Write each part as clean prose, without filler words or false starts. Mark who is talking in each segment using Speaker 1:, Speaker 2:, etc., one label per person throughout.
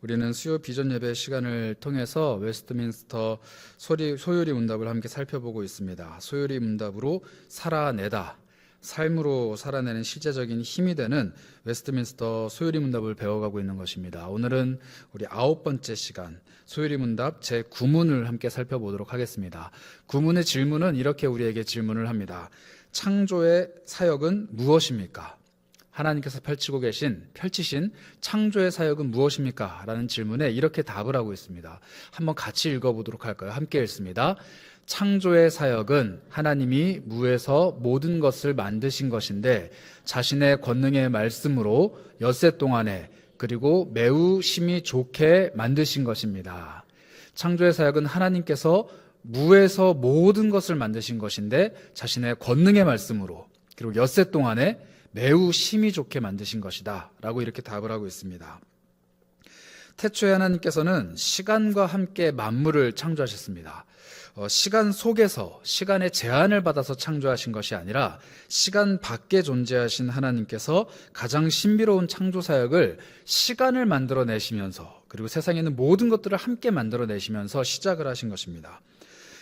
Speaker 1: 우리는 수요 비전 예배 시간을 통해서 웨스트민스터 소요리 문답을 함께 살펴보고 있습니다. 소요리 문답으로 살아내다, 삶으로 살아내는 실제적인 힘이 되는 웨스트민스터 소요리 문답을 배워가고 있는 것입니다. 오늘은 우리 9번째 시간 소요리 문답 제9문을 함께 살펴보도록 하겠습니다. 9문의 질문은 이렇게 우리에게 질문을 합니다. 창조의 사역은 무엇입니까? 하나님께서 펼치신 창조의 사역은 무엇입니까? 라는 질문에 이렇게 답을 하고 있습니다. 한번 같이 읽어보도록 할까요? 함께 읽습니다. 창조의 사역은 하나님이 무에서 모든 것을 만드신 것인데 자신의 권능의 말씀으로 엿새 동안에 그리고 매우 심히 좋게 만드신 것입니다. 창조의 사역은 하나님께서 무에서 모든 것을 만드신 것인데 자신의 권능의 말씀으로 그리고 엿새 동안에 매우 심히 좋게 만드신 것이다 라고 이렇게 답을 하고 있습니다. 태초에 하나님께서는 시간과 함께 만물을 창조하셨습니다. 시간 속에서 시간의 제한을 받아서 창조하신 것이 아니라 시간 밖에 존재하신 하나님께서 가장 신비로운 창조 사역을 시간을 만들어내시면서 그리고 세상에 있는 모든 것들을 함께 만들어내시면서 시작을 하신 것입니다.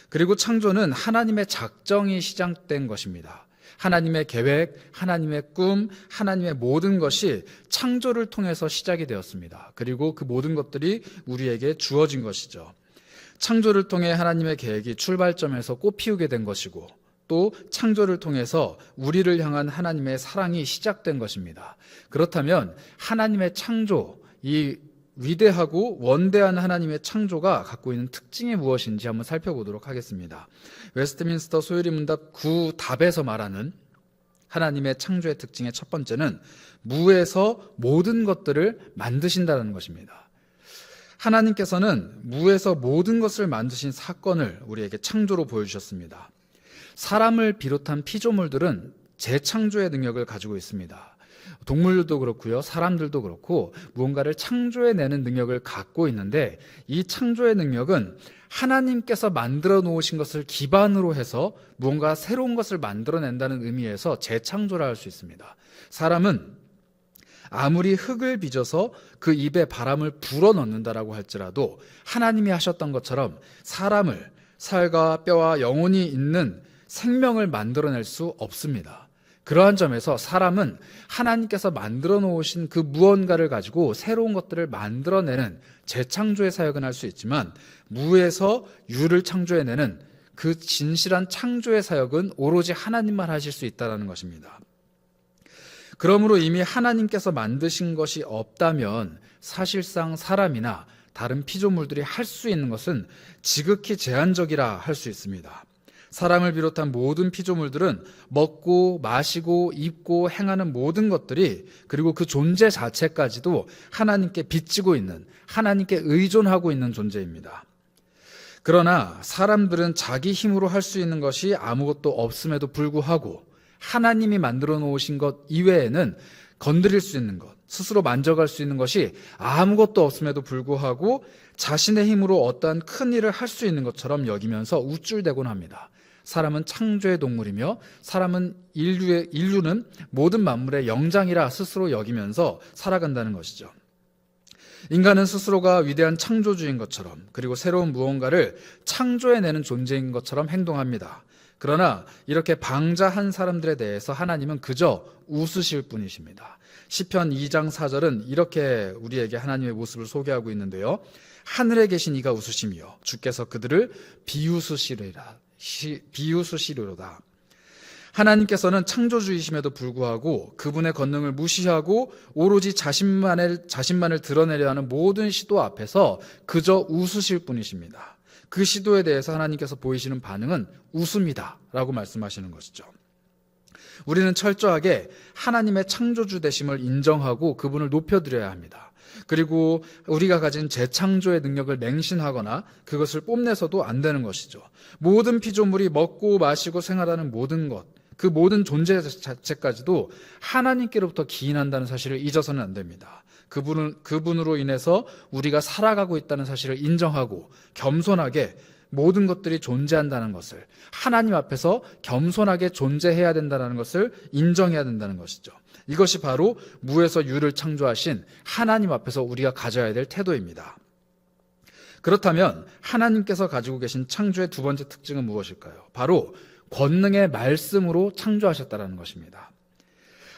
Speaker 1: 그리고 창조는 하나님의 작정이 시작된 것입니다. 하나님의 계획, 하나님의 꿈, 하나님의 모든 것이 창조를 통해서 시작이 되었습니다. 그리고 그 모든 것들이 우리에게 주어진 것이죠. 창조를 통해 하나님의 계획이 출발점에서 꽃피우게 된 것이고 또 창조를 통해서 우리를 향한 하나님의 사랑이 시작된 것입니다. 그렇다면 하나님의 창조, 이 위대하고 원대한 하나님의 창조가 갖고 있는 특징이 무엇인지 한번 살펴보도록 하겠습니다. 웨스트민스터 소요리 문답 9답에서 말하는 하나님의 창조의 특징의 첫 번째는 무에서 모든 것들을 만드신다는 것입니다. 하나님께서는 무에서 모든 것을 만드신 사건을 우리에게 창조로 보여주셨습니다. 사람을 비롯한 피조물들은 재창조의 능력을 가지고 있습니다. 동물들도 그렇고요, 사람들도 그렇고 무언가를 창조해내는 능력을 갖고 있는데 이 창조의 능력은 하나님께서 만들어 놓으신 것을 기반으로 해서 무언가 새로운 것을 만들어낸다는 의미에서 재창조를 할 수 있습니다. 사람은 아무리 흙을 빚어서 그 입에 바람을 불어넣는다라고 할지라도 하나님이 하셨던 것처럼 사람을 살과 뼈와 영혼이 있는 생명을 만들어낼 수 없습니다. 그러한 점에서 사람은 하나님께서 만들어 놓으신 그 무언가를 가지고 새로운 것들을 만들어내는 재창조의 사역은 할 수 있지만 무에서 유를 창조해내는 그 진실한 창조의 사역은 오로지 하나님만 하실 수 있다는 것입니다. 그러므로 이미 하나님께서 만드신 것이 없다면 사실상 사람이나 다른 피조물들이 할 수 있는 것은 지극히 제한적이라 할 수 있습니다. 사람을 비롯한 모든 피조물들은 먹고 마시고 입고 행하는 모든 것들이 그리고 그 존재 자체까지도 하나님께 빚지고 있는, 하나님께 의존하고 있는 존재입니다. 그러나 사람들은 자기 힘으로 할 수 있는 것이 아무것도 없음에도 불구하고 하나님이 만들어 놓으신 것 이외에는 건드릴 수 있는 것, 스스로 만져갈 수 있는 것이 아무것도 없음에도 불구하고 자신의 힘으로 어떠한 큰 일을 할 수 있는 것처럼 여기면서 우쭐대곤 합니다. 사람은 창조의 동물이며 인류는 모든 만물의 영장이라 스스로 여기면서 살아간다는 것이죠. 인간은 스스로가 위대한 창조주인 것처럼 그리고 새로운 무언가를 창조해내는 존재인 것처럼 행동합니다. 그러나 이렇게 방자한 사람들에 대해서 하나님은 그저 웃으실 뿐이십니다. 시편 2장 4절은 이렇게 우리에게 하나님의 모습을 소개하고 있는데요. 하늘에 계신 이가 웃으시며 주께서 그들을 비웃으시리로다. 하나님께서는 창조주이심에도 불구하고 그분의 권능을 무시하고 오로지 자신만을 드러내려 하는 모든 시도 앞에서 그저 웃으실 뿐이십니다. 그 시도에 대해서 하나님께서 보이시는 반응은 웃음이다 라고 말씀하시는 것이죠. 우리는 철저하게 하나님의 창조주 되심을 인정하고 그분을 높여드려야 합니다. 그리고 우리가 가진 재창조의 능력을 맹신하거나 그것을 뽐내서도 안 되는 것이죠. 모든 피조물이 먹고 마시고 생활하는 모든 것, 그 모든 존재 자체까지도 하나님께로부터 기인한다는 사실을 잊어서는 안 됩니다. 그분으로 인해서 우리가 살아가고 있다는 사실을 인정하고 겸손하게 모든 것들이 존재한다는 것을, 하나님 앞에서 겸손하게 존재해야 된다는 것을 인정해야 된다는 것이죠. 이것이 바로 무에서 유를 창조하신 하나님 앞에서 우리가 가져야 될 태도입니다. 그렇다면 하나님께서 가지고 계신 창조의 두 번째 특징은 무엇일까요? 바로 권능의 말씀으로 창조하셨다는 것입니다.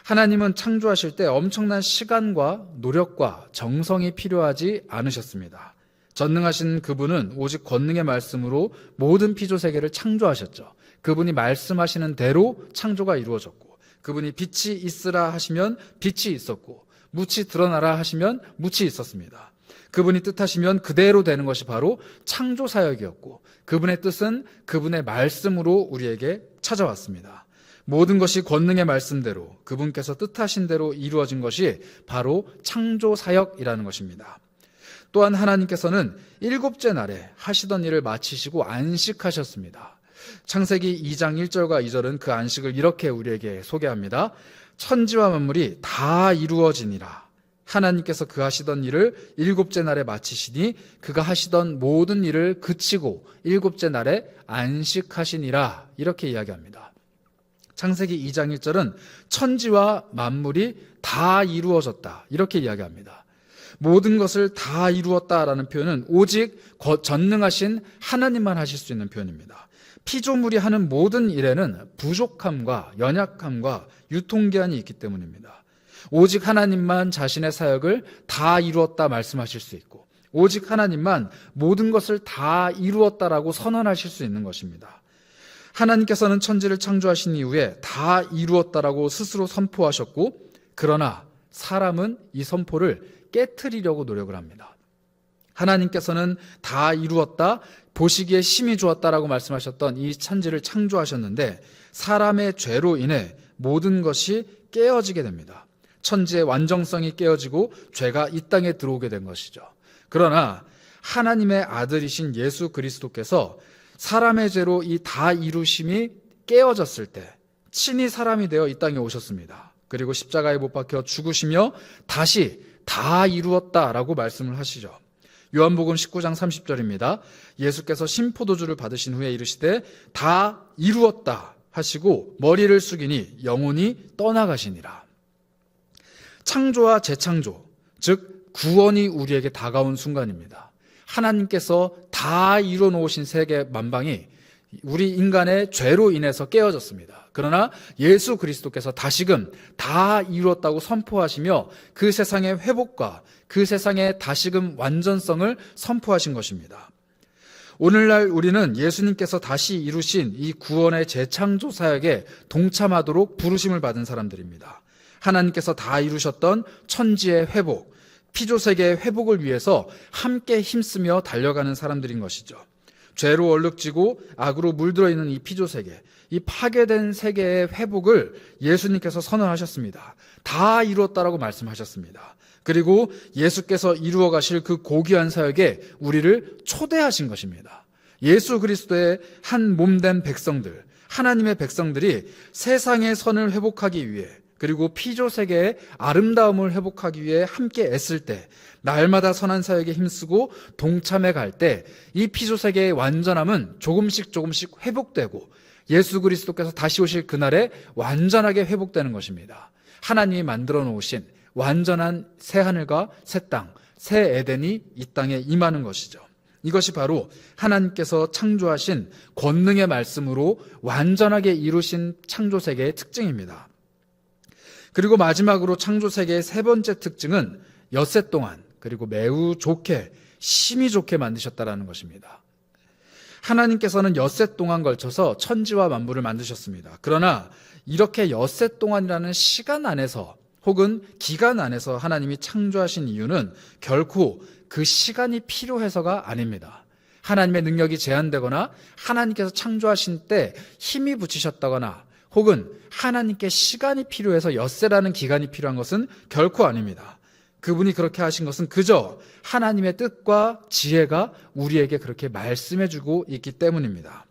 Speaker 1: 하나님은 창조하실 때 엄청난 시간과 노력과 정성이 필요하지 않으셨습니다. 전능하신 그분은 오직 권능의 말씀으로 모든 피조세계를 창조하셨죠. 그분이 말씀하시는 대로 창조가 이루어졌고, 그분이 빛이 있으라 하시면 빛이 있었고, 묻이 드러나라 하시면 묻이 있었습니다. 그분이 뜻하시면 그대로 되는 것이 바로 창조 사역이었고, 그분의 뜻은 그분의 말씀으로 우리에게 찾아왔습니다. 모든 것이 권능의 말씀대로 그분께서 뜻하신 대로 이루어진 것이 바로 창조 사역이라는 것입니다. 또한 하나님께서는 일곱째 날에 하시던 일을 마치시고 안식하셨습니다. 창세기 2장 1절과 2절은 그 안식을 이렇게 우리에게 소개합니다. 천지와 만물이 다 이루어지니라. 하나님께서 그 하시던 일을 일곱째 날에 마치시니 그가 하시던 모든 일을 그치고 일곱째 날에 안식하시니라. 이렇게 이야기합니다. 창세기 2장 1절은 천지와 만물이 다 이루어졌다. 이렇게 이야기합니다. 모든 것을 다 이루었다라는 표현은 오직 전능하신 하나님만 하실 수 있는 표현입니다. 피조물이 하는 모든 일에는 부족함과 연약함과 유통기한이 있기 때문입니다. 오직 하나님만 자신의 사역을 다 이루었다 말씀하실 수 있고, 오직 하나님만 모든 것을 다 이루었다라고 선언하실 수 있는 것입니다. 하나님께서는 천지를 창조하신 이후에 다 이루었다라고 스스로 선포하셨고, 그러나 사람은 이 선포를 깨트리려고 노력을 합니다. 하나님께서는 다 이루었다, 보시기에 심히 좋았다라고 말씀하셨던 이 천지를 창조하셨는데 사람의 죄로 인해 모든 것이 깨어지게 됩니다. 천지의 완전성이 깨어지고 죄가 이 땅에 들어오게 된 것이죠. 그러나 하나님의 아들이신 예수 그리스도께서 사람의 죄로 이 다 이루심이 깨어졌을 때 친히 사람이 되어 이 땅에 오셨습니다. 그리고 십자가에 못 박혀 죽으시며 다시 다 이루었다라고 말씀을 하시죠. 요한복음 19장 30절입니다. 예수께서 신포도주를 받으신 후에 이르시되 다 이루었다 하시고 머리를 숙이니 영혼이 떠나가시니라. 창조와 재창조, 즉 구원이 우리에게 다가온 순간입니다. 하나님께서 다 이루어 놓으신 세계 만방이 우리 인간의 죄로 인해서 깨어졌습니다. 그러나 예수 그리스도께서 다시금 다 이루었다고 선포하시며 그 세상의 회복과 그 세상의 다시금 완전성을 선포하신 것입니다. 오늘날 우리는 예수님께서 다시 이루신 이 구원의 재창조 사역에 동참하도록 부르심을 받은 사람들입니다. 하나님께서 다 이루셨던 천지의 회복, 피조세계의 회복을 위해서 함께 힘쓰며 달려가는 사람들인 것이죠. 죄로 얼룩지고 악으로 물들어 있는 이 피조세계, 이 파괴된 세계의 회복을 예수님께서 선언하셨습니다. 다 이루었다라고 말씀하셨습니다. 그리고 예수께서 이루어 가실 그 고귀한 사역에 우리를 초대하신 것입니다. 예수 그리스도의 한 몸된 백성들, 하나님의 백성들이 세상의 선을 회복하기 위해, 그리고 피조세계의 아름다움을 회복하기 위해 함께 애쓸 때, 날마다 선한 사역에 힘쓰고 동참해 갈 때 이 피조세계의 완전함은 조금씩 회복되고 예수 그리스도께서 다시 오실 그날에 완전하게 회복되는 것입니다. 하나님이 만들어 놓으신 완전한 새 하늘과 새 땅, 새 에덴이 이 땅에 임하는 것이죠. 이것이 바로 하나님께서 창조하신 권능의 말씀으로 완전하게 이루신 창조세계의 특징입니다. 그리고 마지막으로 창조세계의 세 번째 특징은 엿새 동안, 그리고 매우 좋게, 심히 좋게 만드셨다라는 것입니다. 하나님께서는 엿새 동안 걸쳐서 천지와 만물을 만드셨습니다. 그러나 이렇게 엿새 동안이라는 시간 안에서 혹은 기간 안에서 하나님이 창조하신 이유는 결코 그 시간이 필요해서가 아닙니다. 하나님의 능력이 제한되거나 하나님께서 창조하신 때 힘이 붙이셨다거나 혹은 하나님께 시간이 필요해서 엿새라는 기간이 필요한 것은 결코 아닙니다. 그분이 그렇게 하신 것은 그저 하나님의 뜻과 지혜가 우리에게 그렇게 말씀해주고 있기 때문입니다.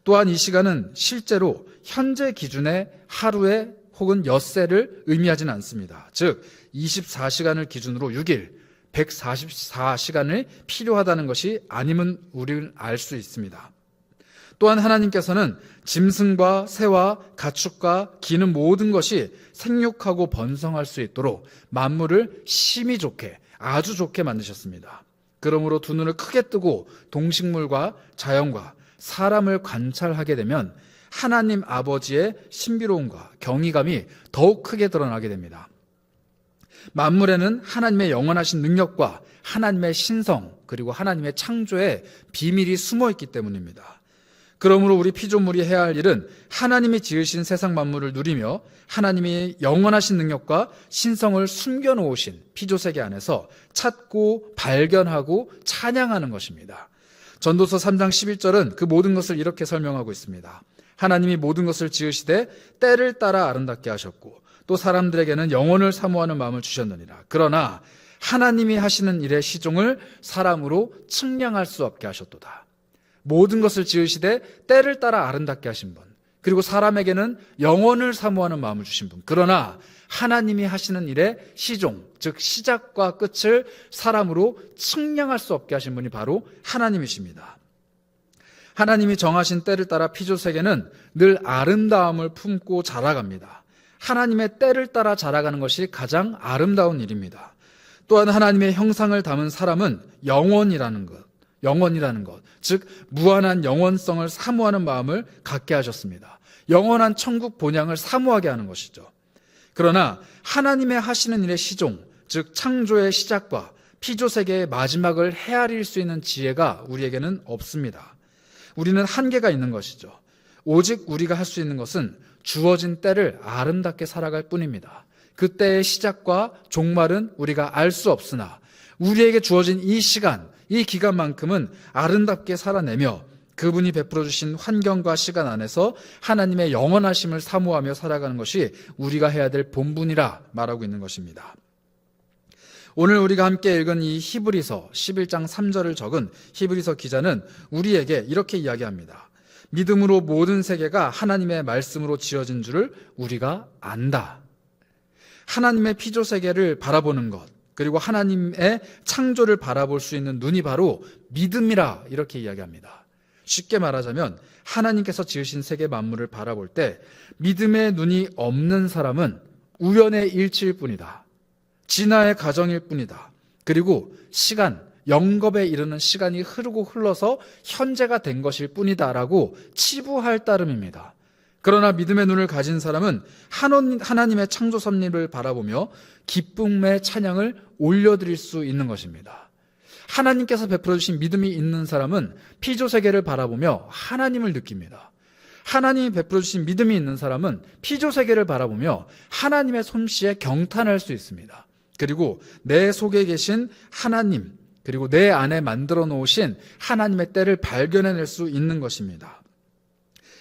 Speaker 1: 또한 이 시간은 실제로 현재 기준의 하루에 혹은 엿새를 의미하지는 않습니다. 즉 24시간을 기준으로 6일, 144시간이 필요하다는 것이 아님은 우리는 알 수 있습니다. 또한 하나님께서는 짐승과 새와 가축과 기는 모든 것이 생육하고 번성할 수 있도록 만물을 심히 좋게, 아주 좋게 만드셨습니다. 그러므로 두 눈을 크게 뜨고 동식물과 자연과 사람을 관찰하게 되면 하나님 아버지의 신비로움과 경이감이 더욱 크게 드러나게 됩니다. 만물에는 하나님의 영원하신 능력과 하나님의 신성, 그리고 하나님의 창조의 비밀이 숨어 있기 때문입니다. 그러므로 우리 피조물이 해야 할 일은 하나님이 지으신 세상 만물을 누리며 하나님이 영원하신 능력과 신성을 숨겨놓으신 피조세계 안에서 찾고 발견하고 찬양하는 것입니다. 전도서 3장 11절은 그 모든 것을 이렇게 설명하고 있습니다. 하나님이 모든 것을 지으시되 때를 따라 아름답게 하셨고 또 사람들에게는 영원을 사모하는 마음을 주셨느니라. 그러나 하나님이 하시는 일의 시종을 사람으로 측량할 수 없게 하셨도다. 모든 것을 지으시되 때를 따라 아름답게 하신 분, 그리고 사람에게는 영원을 사모하는 마음을 주신 분, 그러나 하나님이 하시는 일의 시종, 즉 시작과 끝을 사람으로 측량할 수 없게 하신 분이 바로 하나님이십니다. 하나님이 정하신 때를 따라 피조세계는 늘 아름다움을 품고 자라갑니다. 하나님의 때를 따라 자라가는 것이 가장 아름다운 일입니다. 또한 하나님의 형상을 담은 사람은 영원이라는 것, 즉 무한한 영원성을 사모하는 마음을 갖게 하셨습니다. 영원한 천국 본향을 사모하게 하는 것이죠. 그러나 하나님의 하시는 일의 시종, 즉 창조의 시작과 피조세계의 마지막을 헤아릴 수 있는 지혜가 우리에게는 없습니다. 우리는 한계가 있는 것이죠. 오직 우리가 할 수 있는 것은 주어진 때를 아름답게 살아갈 뿐입니다. 그 때의 시작과 종말은 우리가 알 수 없으나 우리에게 주어진 이 시간, 이 기간만큼은 아름답게 살아내며 그분이 베풀어 주신 환경과 시간 안에서 하나님의 영원하심을 사모하며 살아가는 것이 우리가 해야 될 본분이라 말하고 있는 것입니다. 오늘 우리가 함께 읽은 이 히브리서 11장 3절을 적은 히브리서 기자는 우리에게 이렇게 이야기합니다. 믿음으로 모든 세계가 하나님의 말씀으로 지어진 줄을 우리가 안다. 하나님의 피조세계를 바라보는 것, 그리고 하나님의 창조를 바라볼 수 있는 눈이 바로 믿음이라 이렇게 이야기합니다. 쉽게 말하자면 하나님께서 지으신 세계 만물을 바라볼 때 믿음의 눈이 없는 사람은 우연의 일치일 뿐이다. 진화의 과정일 뿐이다. 그리고 시간, 영겁에 이르는 시간이 흐르고 흘러서 현재가 된 것일 뿐이다라고 치부할 따름입니다. 그러나 믿음의 눈을 가진 사람은 하나님의 창조 섭리를 바라보며 기쁨의 찬양을 올려드릴 수 있는 것입니다. 하나님께서 베풀어 주신 믿음이 있는 사람은 피조세계를 바라보며 하나님을 느낍니다. 하나님이 베풀어 주신 믿음이 있는 사람은 피조세계를 바라보며 하나님의 솜씨에 경탄할 수 있습니다. 그리고 내 속에 계신 하나님, 그리고 내 안에 만들어 놓으신 하나님의 때를 발견해낼 수 있는 것입니다.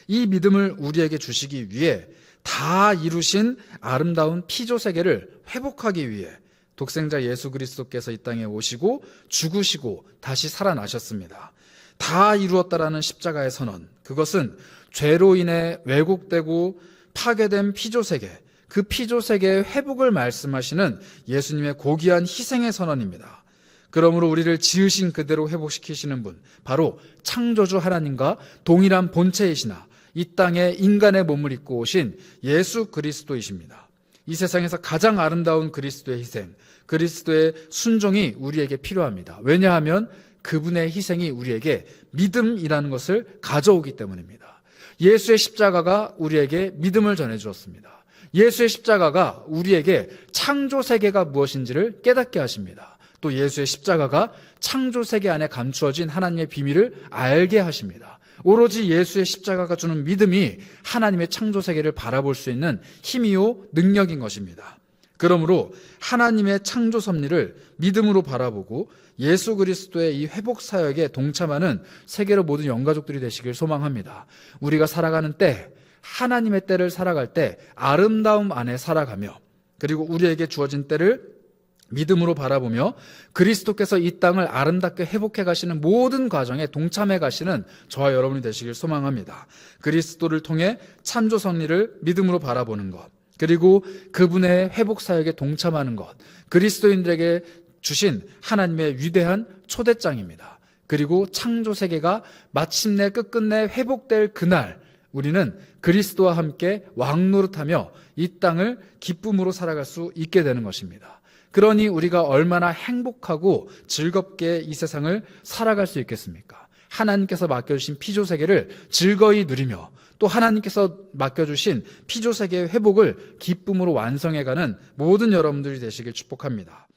Speaker 1: 이 믿음을 우리에게 주시기 위해 다 이루신 아름다운 피조세계를 회복하기 위해 독생자 예수 그리스도께서 이 땅에 오시고 죽으시고 다시 살아나셨습니다. 다 이루었다라는 십자가의 선언, 그것은 죄로 인해 왜곡되고 파괴된 피조세계, 그 피조세계의 회복을 말씀하시는 예수님의 고귀한 희생의 선언입니다. 그러므로 우리를 지으신 그대로 회복시키시는 분, 바로 창조주 하나님과 동일한 본체이시나 이 땅에 인간의 몸을 입고 오신 예수 그리스도이십니다. 이 세상에서 가장 아름다운 그리스도의 희생, 그리스도의 순종이 우리에게 필요합니다. 왜냐하면 그분의 희생이 우리에게 믿음이라는 것을 가져오기 때문입니다. 예수의 십자가가 우리에게 믿음을 전해주었습니다. 예수의 십자가가 우리에게 창조세계가 무엇인지를 깨닫게 하십니다. 또 예수의 십자가가 창조세계 안에 감추어진 하나님의 비밀을 알게 하십니다. 오로지 예수의 십자가가 주는 믿음이 하나님의 창조세계를 바라볼 수 있는 힘이요 능력인 것입니다. 그러므로 하나님의 창조 섭리를 믿음으로 바라보고 예수 그리스도의 이 회복 사역에 동참하는 세계로 모든 영가족들이 되시길 소망합니다. 우리가 살아가는 때, 하나님의 때를 살아갈 때 아름다움 안에 살아가며, 그리고 우리에게 주어진 때를 믿음으로 바라보며 그리스도께서 이 땅을 아름답게 회복해 가시는 모든 과정에 동참해 가시는 저와 여러분이 되시길 소망합니다. 그리스도를 통해 창조 섭리를 믿음으로 바라보는 것, 그리고 그분의 회복 사역에 동참하는 것, 그리스도인들에게 주신 하나님의 위대한 초대장입니다. 그리고 창조 세계가 마침내 끝끝내 회복될 그날 우리는 그리스도와 함께 왕노릇하며 이 땅을 기쁨으로 살아갈 수 있게 되는 것입니다. 그러니 우리가 얼마나 행복하고 즐겁게 이 세상을 살아갈 수 있겠습니까? 하나님께서 맡겨주신 피조세계를 즐거이 누리며 또 하나님께서 맡겨주신 피조세계의 회복을 기쁨으로 완성해가는 모든 여러분들이 되시길 축복합니다.